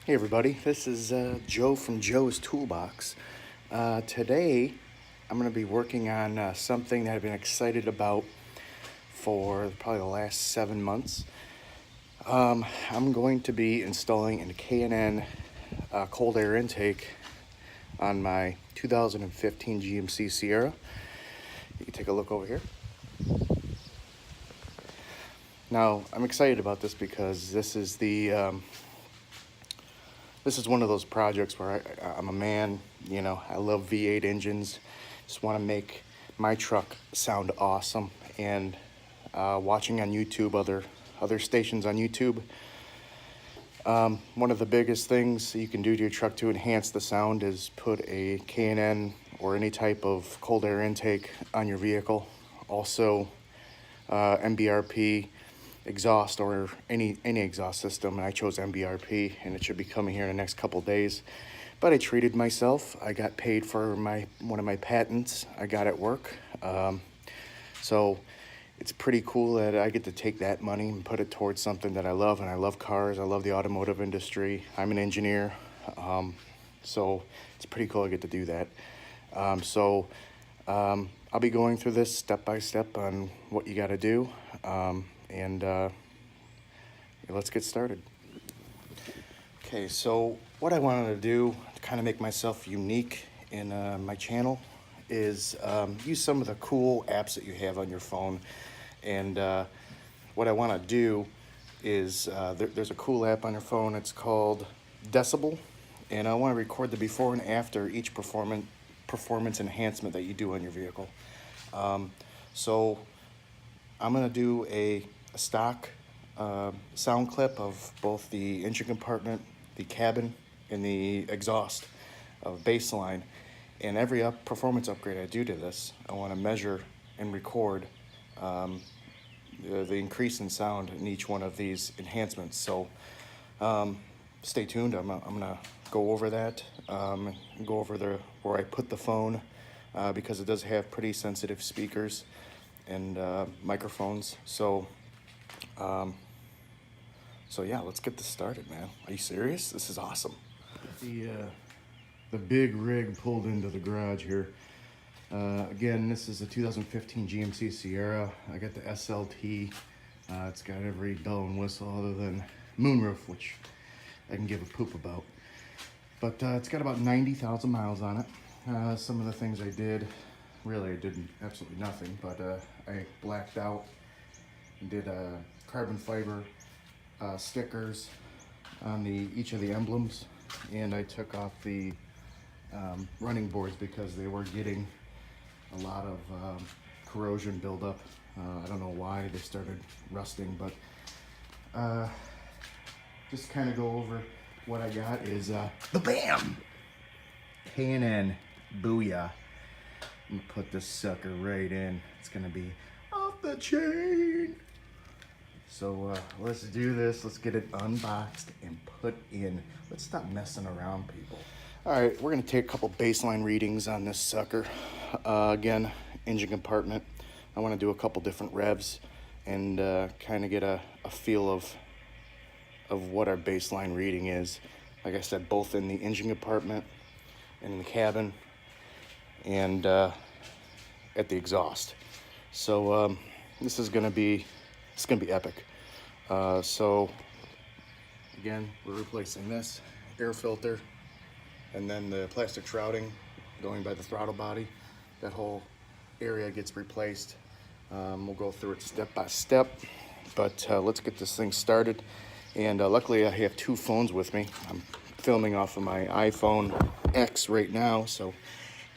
Hey everybody, this is Joe from Joe's Toolbox. Today I'm going to be working on something that I've been excited about for probably the last 7 months. I'm going to be installing a K&N cold air intake on my 2015 GMC Sierra. You can take a look over here. Now I'm excited about this because this is one of those projects where I'm a man, I love V8 engines, just want to make my truck sound awesome. And watching on YouTube, other stations on YouTube, one of the biggest things you can do to your truck to enhance the sound is put a K&N or any type of cold air intake on your vehicle. Also, MBRP exhaust or any exhaust system, and I chose MBRP, and it should be coming here in the next couple days. But I treated myself. I got paid for one of my patents I got at work. So it's pretty cool that I get to take that money and put it towards something that I love, and I love cars. I love the automotive industry. I'm an engineer, so it's pretty cool I get to do that. I'll be going through this step by step on what you got to do. And let's get started. Okay, so what I wanted to do to kind of make myself unique in my channel is use some of the cool apps that you have on your phone. And what I want to do is there's a cool app on your phone. It's called Decibel, and I want to record the before and after each performance enhancement that you do on your vehicle. So I'm going to do a stock sound clip of both the engine compartment, the cabin, and the exhaust of baseline. And every performance upgrade I do to this, I want to measure and record the increase in sound in each one of these enhancements. So stay tuned. I'm gonna go over that, and go over where I put the phone, because it does have pretty sensitive speakers and microphones. So yeah, let's get this started, man. Are you serious? This is awesome. The big rig pulled into the garage here. Again, this is a 2015 GMC Sierra. I got the SLT. It's got every bell and whistle other than moonroof, which I can give a poop about. But it's got about 90,000 miles on it. Some of the things I did, really I did absolutely nothing, but I blacked out and did carbon fiber stickers on each of the emblems, and I took off the running boards because they were getting a lot of corrosion buildup. I don't know why they started rusting, but just kind of go over what I got is the BAM! K&N Booyah. I'm gonna put this sucker right in. It's gonna be off the chain. So let's do this. Let's get it unboxed and put in. Let's stop messing around, people. All right, we're gonna take a couple baseline readings on this sucker. Again, engine compartment. I wanna do a couple different revs and kind of get a feel of what our baseline reading is. Like I said, both in the engine compartment and in the cabin and at the exhaust. So this is gonna be epic. So again, we're replacing this air filter and then the plastic shrouding going by the throttle body. That whole area gets replaced. We'll go through it step by step, but let's get this thing started. And luckily I have two phones with me. I'm filming off of my iPhone X right now, so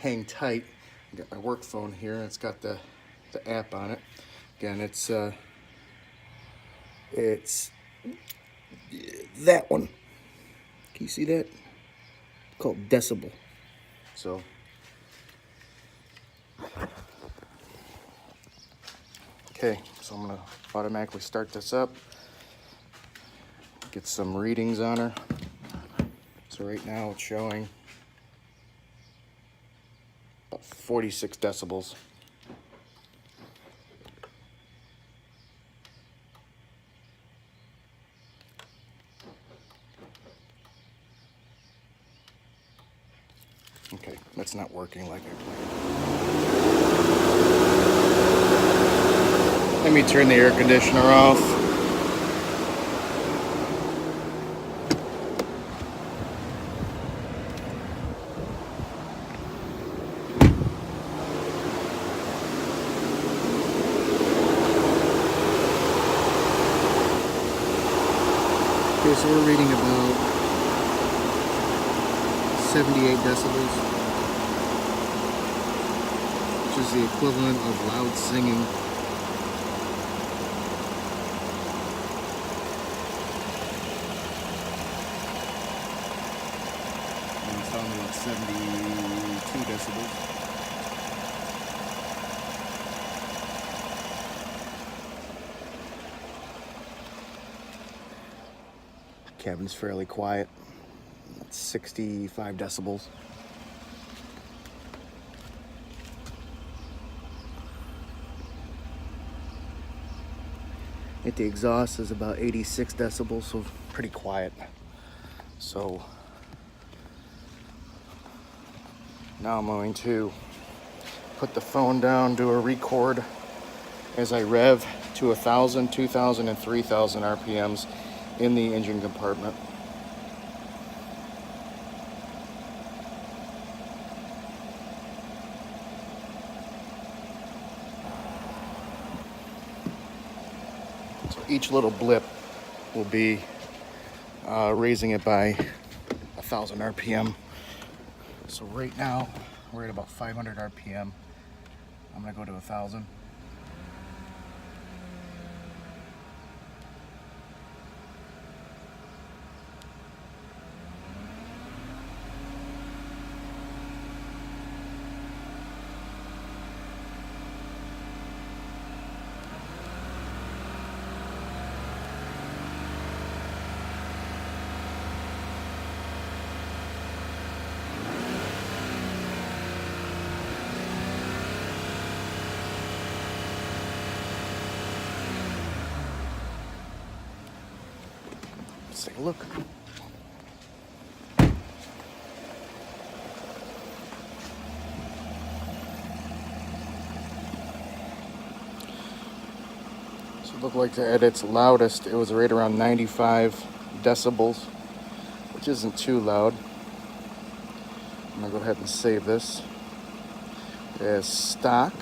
hang tight. I got my work phone here, and it's got the app on it. Again, it's that one. Can you see that? It's called Decibel. So okay, so I'm gonna automatically start this up. Get some readings on her. So right now it's showing about 46 decibels. Okay, that's not working like I planned. Let me turn the air conditioner off. Okay, so we're reading about 78 decibels, which is the equivalent of loud singing. And it's on about 72 decibels. Cabin's fairly quiet. It's 65 decibels. The exhaust is about 86 decibels, so pretty quiet. So now I'm going to put the phone down, do a record as I rev to 1,000, 2,000, and 3,000 RPMs in the engine compartment. So each little blip will be raising it by 1,000 RPM. So right now we're at about 500 RPM. I'm gonna go to 1,000. Let's take a look. So it looked like at its loudest, it was right around 95 decibels, which isn't too loud. I'm gonna go ahead and save this as stock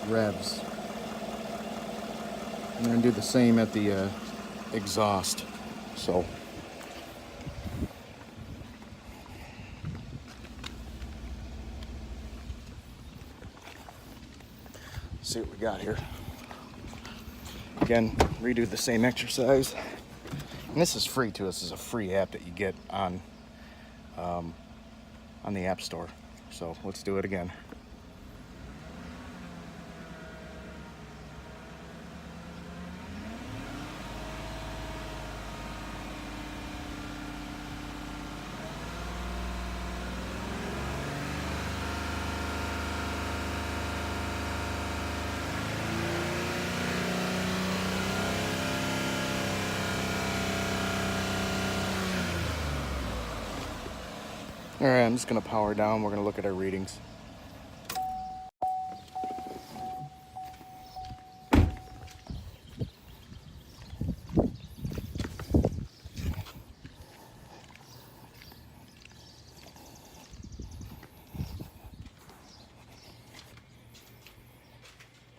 revs. I'm gonna do the same at the exhaust. So see what we got here. Again, redo the same exercise. And this is free too. This is a free app that you get on the App Store. So let's do it again. All right, I'm just gonna power down. We're gonna look at our readings.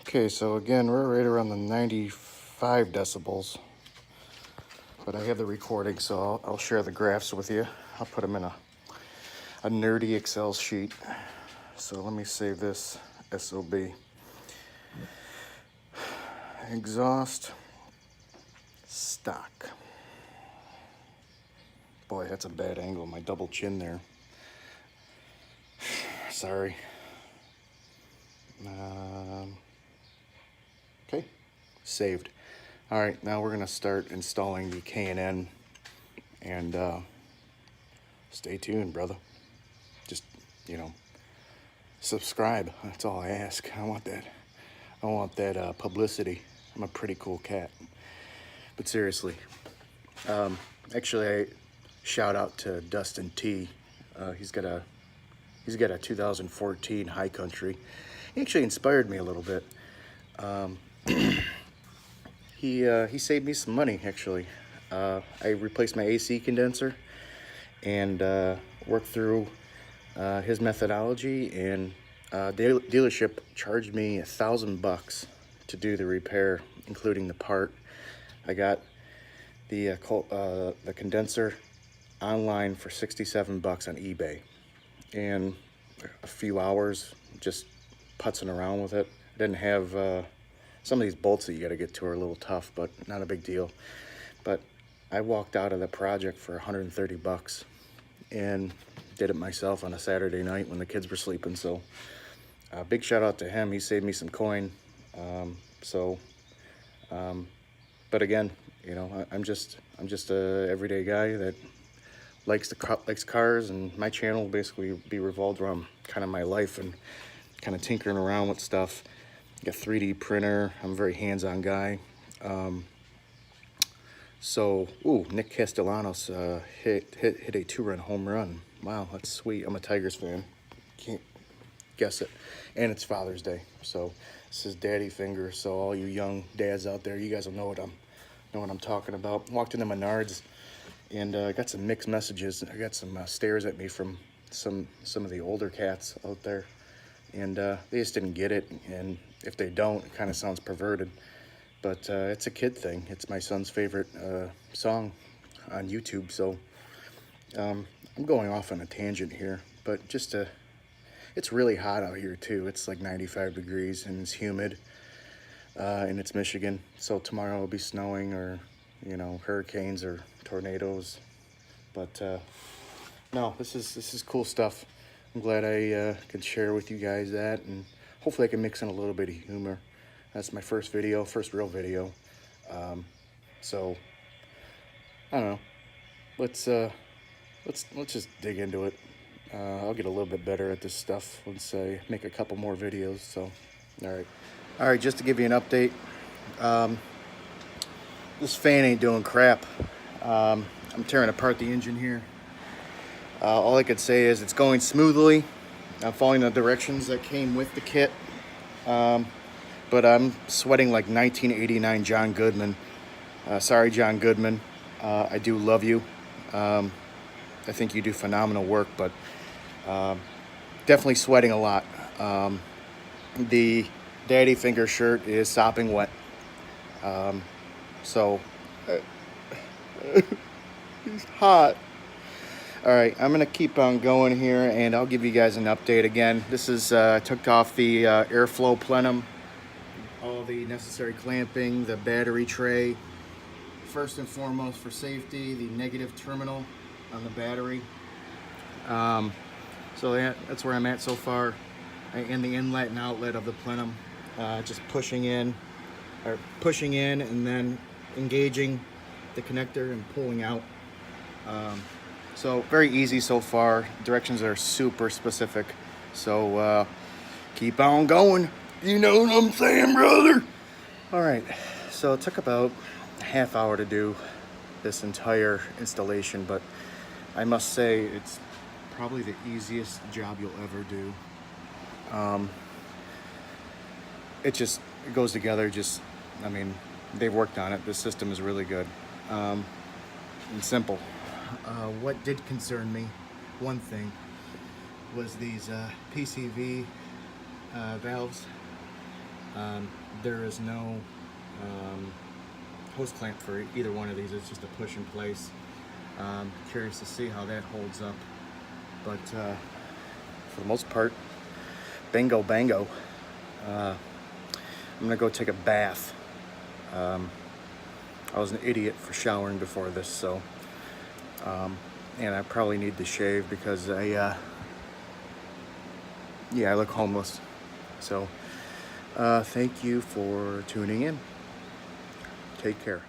Okay, so again, we're right around the 95 decibels, but I have the recording, so I'll share the graphs with you. I'll put them in a nerdy Excel sheet. So let me save this SOB. Exhaust stock. Boy, that's a bad angle, my double chin there. Sorry. Okay, saved. All right, now we're gonna start installing the K&N, and stay tuned, brother. Just, subscribe. That's all I ask. I want that publicity. I'm a pretty cool cat. But seriously, actually, shout out to Dustin T. He's got a 2014 High Country. He actually inspired me a little bit. He saved me some money actually. I replaced my AC condenser and worked through his methodology, and dealership charged me $1,000 to do the repair, including the part. I got the condenser online for $67 on eBay, and a few hours just putzing around with it. I didn't have some of these bolts that you got to get to are a little tough, but not a big deal. But I walked out of the project for $130 and did it myself on a Saturday night when the kids were sleeping. So big shout out to him. He saved me some coin. But again, you know, I'm just a everyday guy that likes cars, and my channel will basically be revolved around kind of my life and kind of tinkering around with stuff. Got a 3D printer. I'm a very hands-on guy. Nick Castellanos hit a 2-run home run. Wow, that's sweet. I'm a Tigers fan. Can't guess it. And it's Father's Day, so this is Daddy Finger. So all you young dads out there, you guys will know what I'm talking about. Walked into Menards and got some mixed messages. I got some stares at me from some of the older cats out there, and they just didn't get it. And if they don't, it kind of sounds perverted. But it's a kid thing. It's my son's favorite song on YouTube. So I'm going off on a tangent here, but it's really hot out here too. It's like 95 degrees and it's humid, and it's Michigan. So tomorrow it'll be snowing, or, you know, hurricanes or tornadoes. But no, this is cool stuff. I'm glad I can share with you guys that, and hopefully I can mix in a little bit of humor. That's my first real video. So I don't know. Let's just dig into it. I'll get a little bit better at this stuff once I make a couple more videos. So, all right. Just to give you an update, this fan ain't doing crap. I'm tearing apart the engine here. All I could say is it's going smoothly. I'm following the directions that came with the kit. But I'm sweating like 1989 John Goodman. Sorry, John Goodman. I do love you. I think you do phenomenal work, but definitely sweating a lot. The Daddy Finger shirt is sopping wet. So it's hot. All right, I'm gonna keep on going here, and I'll give you guys an update again. This is took off the airflow plenum, all the necessary clamping, the battery tray. First and foremost, for safety, the negative terminal on the battery. So that's where I'm at so far. And the inlet and outlet of the plenum, just pushing in and then engaging the connector and pulling out. So very easy so far. Directions are super specific. So keep on going. You know what I'm saying, brother? All right, so it took about a half hour to do this entire installation, but I must say it's probably the easiest job you'll ever do. It goes together. I mean, they've worked on it. The system is really good and simple. What did concern me, one thing, was these PCV valves. There is no hose clamp for either one of these. It's just a push in place. Curious to see how that holds up, but for the most part, bingo bango. I'm gonna go take a bath. I was an idiot for showering before this, so and I probably need to shave because I look homeless. So thank you for tuning in. Take care.